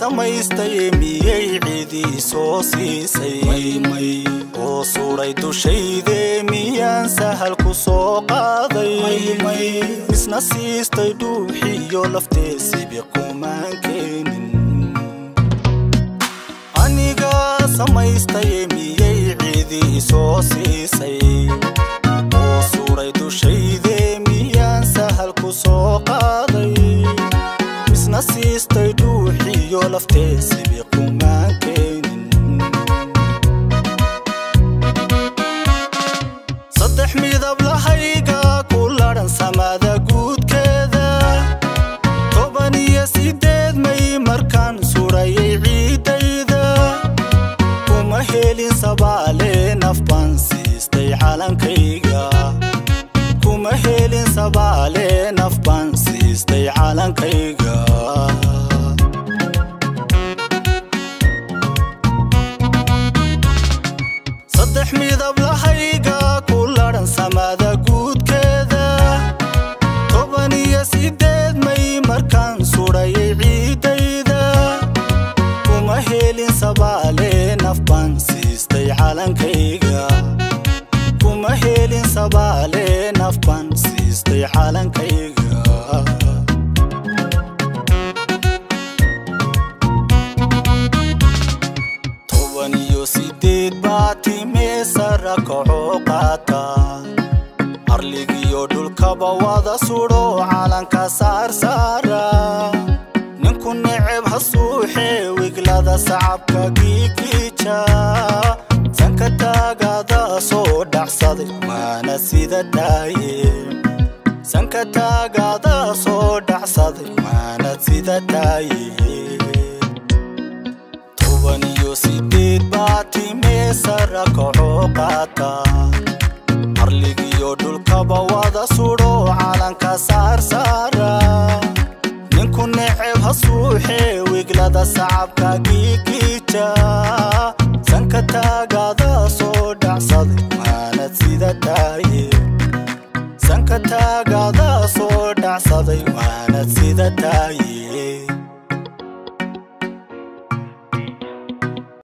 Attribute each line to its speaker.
Speaker 1: samaystay miyay cidi soo siisay oo suuray dushayde miyaan sahal ku soo qaaday isna siistay dhuuxiyo lafteesibi kumaan keenin aniga samaystay miyay cidi soo siisay oo suuray dushayde miyaan sahal ku soo qaaday isna siistay dhuuxiyo lafteesibi kumaan keenin saddex midab lahayga ku laran samada guudkeeda 18 may markaan suurayay ciidayda kuma helin sabaale nafbaan siistay calankayga kuma helin sabaale nafbaan siistay calankayga saddex midab lahayga ku laran samada guudkeeda 18 may markaan suurayay ciidayda kuma helin sabaale nafbaan siistay calankayga kuma helin sabaale nafbaan siistay calankayga meesara koqata arligiyo dhulkaba wada suuro calanka saarsara ninku neceb hasuuxe wiglada sacabka gigiija sanka taagada soo dhacsaday maana sida daaye sanka taagada soo dhacsaday maana sida daaye meesara koqata arligiyo dhulkaba wada suuro calanka saarsara ninku neceb hasuuxe wiglada sacabka gigiija sanka taagada soo dhacsaday maana sida daaye sanka taagada soo dhacsaday maana sida daaye